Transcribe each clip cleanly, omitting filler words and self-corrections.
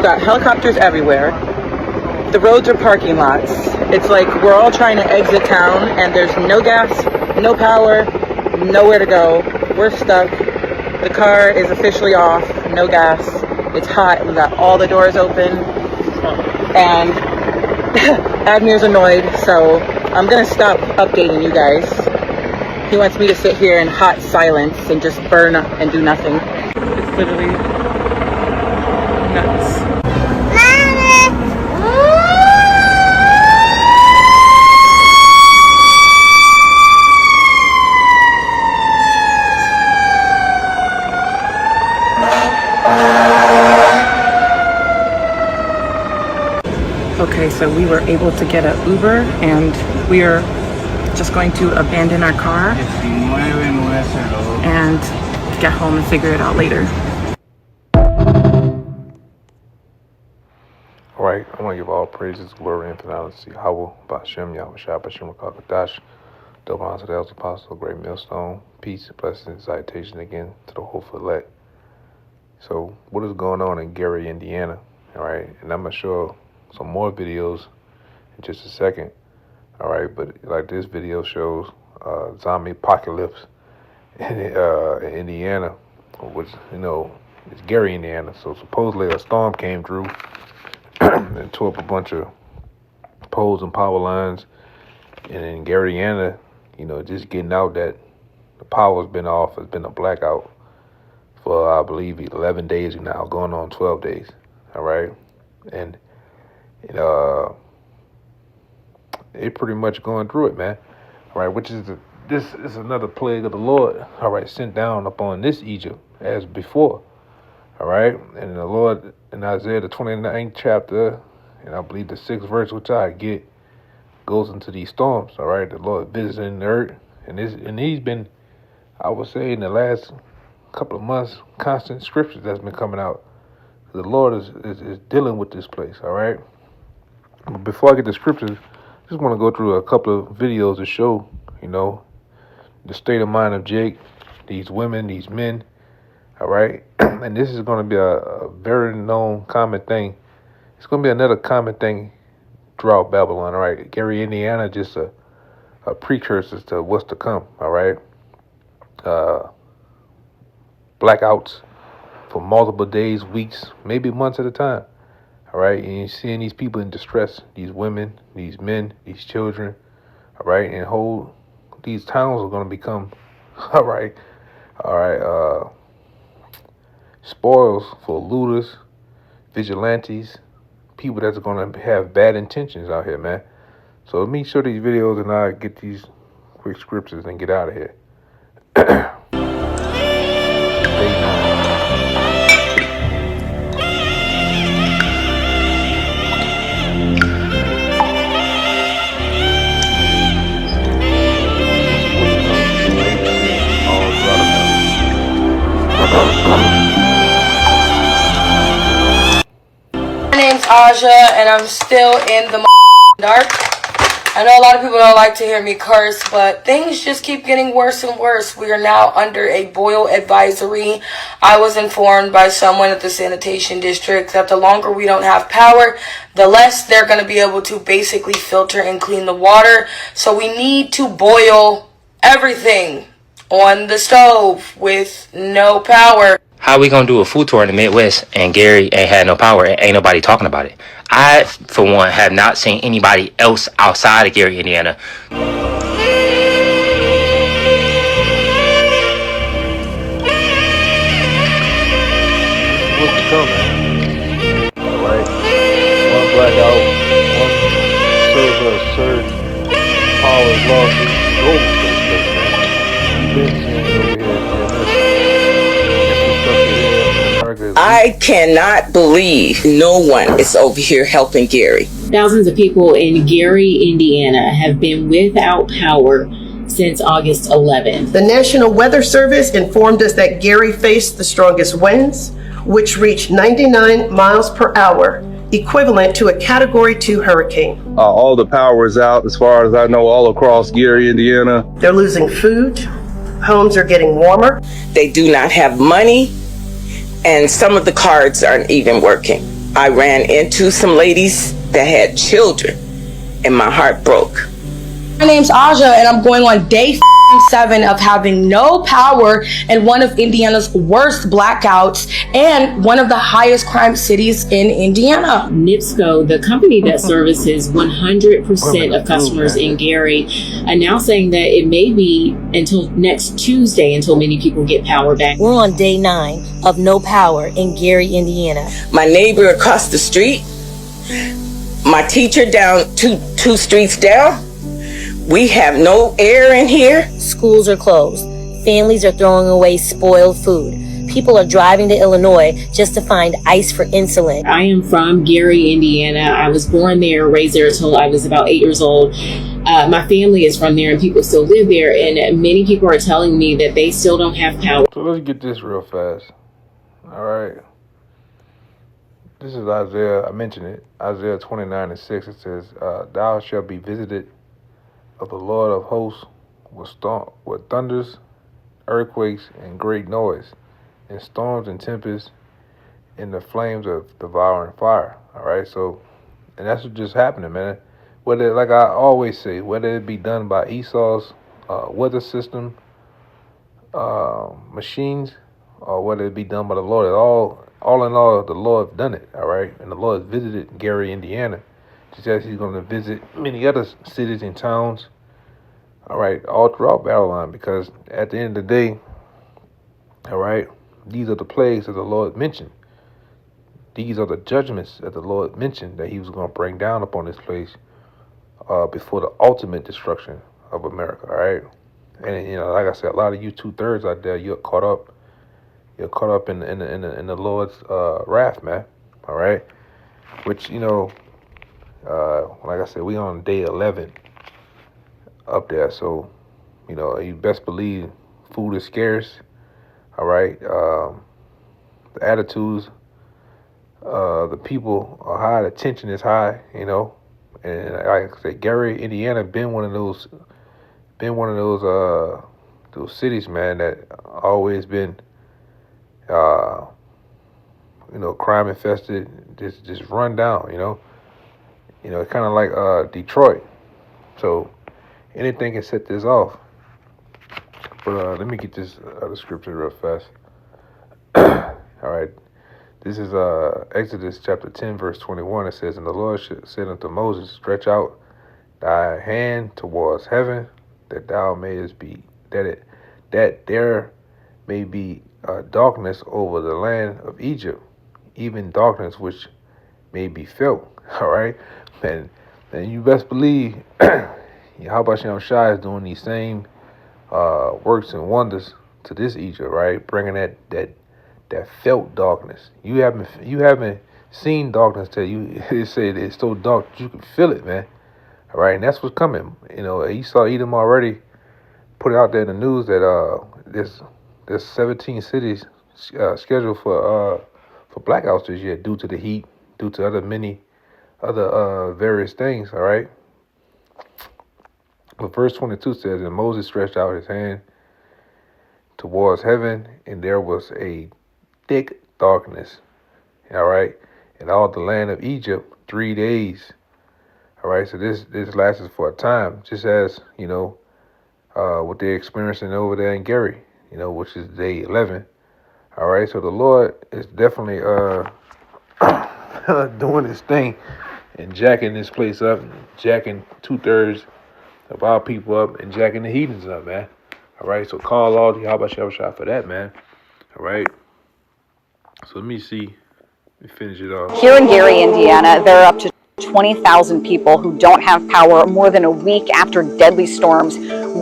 got helicopters everywhere. The roads are parking lots. It's like we're all trying to exit town and there's no gas, no power, nowhere to go. We're stuck. The car is officially off, no gas. It's hot. We got all the doors open. And Admir's annoyed, so I'm gonna stop updating you guys. He wants me to sit here in hot silence and just burn up and do nothing. It's literally nuts. Okay, so we were able to get an Uber and we are just going to abandon our car and get home and figure it out later. Alright, I want to give all praises, glory, and finality. Yahweh, Bashem, Yahweh Shah, Bashem, Kakadash, double honor to the elders, apostle, great millstone, peace, blessings, citation again to the whole elect. So, what is going on in Gary, Indiana? Alright, and I'm going to show some more videos in just a second. Alright, but like this video shows zombie apocalypse in Indiana, which, you know, it's Gary, Indiana. So supposedly a storm came through and tore up a bunch of poles and power lines. And in Gary, Indiana, you know, just getting out that the power's been off. It's been a blackout for, I believe, 11 days now, going on 12 days. All right. And it pretty much going through it, man. All right. Which is this is another plague of the Lord. All right. Sent down upon this Egypt as before. All right. And the Lord in Isaiah, the 29th chapter, and I believe the 6th verse, which I get, goes into these storms. All right. The Lord visiting the earth. And he's been, I would say, in the last couple of months, constant scriptures that's been coming out. The Lord is dealing with this place. All right. But before I get the scriptures, I just want to go through a couple of videos to show, you know, the state of mind of Jake, these women, these men. All right. And this is going to be a very known common thing. It's going to be another common thing throughout Babylon. All right. Gary, Indiana, just a precursor to what's to come. All right. Blackouts for multiple days, weeks, maybe months at a time. All right. And you're seeing these people in distress, these women, these men, these children. All right. And these towns are going to become, all right, spoils for looters, vigilantes, people that's going to have bad intentions out here, man. So let me show these videos and I get these quick scriptures and get out of here. My name's Aja, and I'm still in the dark. I know a lot of people don't like to hear me curse, but things just keep getting worse and worse. We are now under a boil advisory. I was informed by someone at the sanitation district that the longer we don't have power, the less they're going to be able to basically filter and clean the water. So we need to boil everything on the stove with no power. How we gonna do a food tour in the Midwest and Gary ain't had no power and ain't nobody talking about it? I, for one, have not seen anybody else outside of Gary, Indiana. What's to come, man? All right. One blackout, one server surge, power is lost. It's over for this place, man. You've been seeing it over here. I cannot believe no one is over here helping Gary. Thousands of people in Gary, Indiana have been without power since August 11th. The National Weather Service informed us that Gary faced the strongest winds, which reached 99 miles per hour, equivalent to a Category 2 hurricane. All the power is out, as far as I know, all across Gary, Indiana. They're losing food. Homes are getting warmer. They do not have money, and some of the cards aren't even working. I ran into some ladies that had children, and my heart broke. My name's Aja, and I'm going on day 7 of having no power in one of Indiana's worst blackouts and one of the highest crime cities in Indiana. NIPSCO, the company that services 100% of customers in Gary, announcing that it may be until next Tuesday until many people get power back. We're on day 9 of no power in Gary, Indiana. My neighbor across the street, my teacher down two streets down, we have no air in here. Schools are closed. Families are throwing away spoiled food. People are driving to Illinois just to find ice for insulin. I am from Gary, Indiana. I was born there, raised there until I was about 8 years old. My family is from there and people still live there. And many people are telling me that they still don't have power. So let's get this real fast. All right. This is Isaiah. I mentioned it. Isaiah 29:6. It says, "Thou shalt be visited of the Lord of hosts with thunders, earthquakes, and great noise, and storms and tempests, and the flames of devouring fire." All right, so, and that's what just happening, man. Whether, like I always say, whether it be done by Esau's weather system, machines, or whether it be done by the Lord, all in all, the Lord done it. All right, and the Lord visited Gary, Indiana, just as He's going to visit many other cities and towns, all right, all throughout Babylon, because at the end of the day, all right, these are the plagues that the Lord mentioned. These are the judgments that the Lord mentioned that He was going to bring down upon this place before the ultimate destruction of America, all right? And, you know, like I said, a lot of you 2/3 out there, you're caught up in the Lord's wrath, man, all right? Which, you know, like I said, we on day 11 up there, so, you know, you best believe food is scarce, all right? The attitudes, the people are high, the tension is high, you know, and like I said, Gary, Indiana, been one of those cities, man, that always been, you know, crime infested, just run down, you know, kind of like Detroit. So anything can set this off. But let me get this other scripture real fast. All right. This is Exodus chapter 10, verse 21. It says, "And the Lord said unto Moses, Stretch out thy hand towards heaven, that thou mayest be, that there may be darkness over the land of Egypt, even darkness which may be felt." All right, and you best believe, Yahweh Shem Shai is doing these same works and wonders to this Egypt, right? Bringing that felt darkness. You haven't seen darkness till you say it's so dark that you can feel it, man. All right, and that's what's coming. You know, you saw Edom already put it out there in the news that there's 17 cities scheduled for blackouts this year due to the heat, due to many other various things. All right. But verse 22 says, "And Moses stretched out his hand towards heaven, and there was a thick darkness, all right, in all the land of Egypt 3 days." All right, so this lasted for a time, just as, you know, what they're experiencing over there in Gary, you know, which is day 11. All right, so the Lord is definitely doing his thing and jacking this place up, jacking 2/3 of our people up, and jacking the heathens up, man. All right, so call all the Yahweh Shah for that, man. All right. So let me see. Let me finish it off. Here in Gary, Indiana, there are up to 20,000 people who don't have power more than a week after deadly storms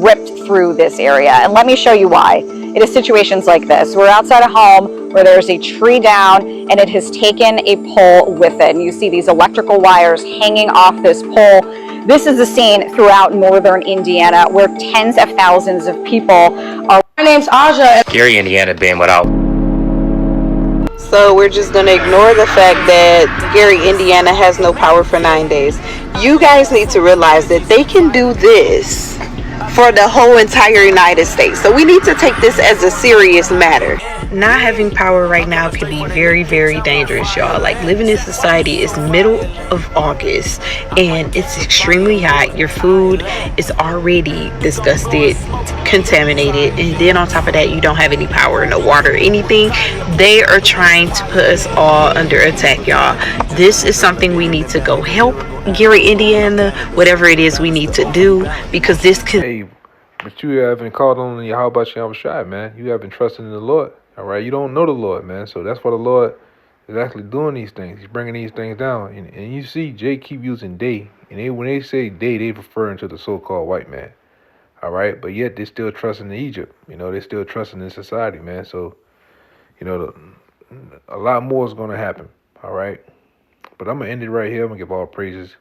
ripped through this area. And let me show you why. It is situations like this. We're outside a home where there's a tree down and it has taken a pole with it. And you see these electrical wires hanging off this pole. This is the scene throughout northern Indiana where tens of thousands of people are. My name's Aja. Gary, Indiana, being without. So we're just going to ignore the fact that Gary, Indiana has no power for 9 days. You guys need to realize that they can do this for the whole entire United States. So we need to take this as a serious matter. not having power right now can be very, very dangerous, y'all. Like, living in society is middle of August and it's extremely hot. Your food is already disgusted, contaminated, and then on top of that, you don't have any power, no water, anything. They are trying to put us all under attack, y'all. This is something we need to go help Gary, Indiana, whatever it is we need to do, because this can. Hey, but you haven't called on your, how about you, Shai, man? You haven't trusted in the Lord, all right? You don't know the Lord, man. So that's why the Lord is actually doing these things. He's bringing these things down. And you see Jay keep using they. And when they say they referring to the so-called white man, all right? But yet they're still trusting in Egypt. You know, they're still trusting in society, man. So, you know, a lot more is going to happen, all right? But I'm going to end it right here. I'm going to give all praises,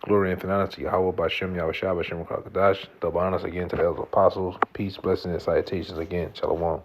glory, and honor to Yahweh, Bashem, Yahweh Shah, Bashem, Kadash. Double honors again to the elders apostles. Peace, blessings, and salutations again. Shalom.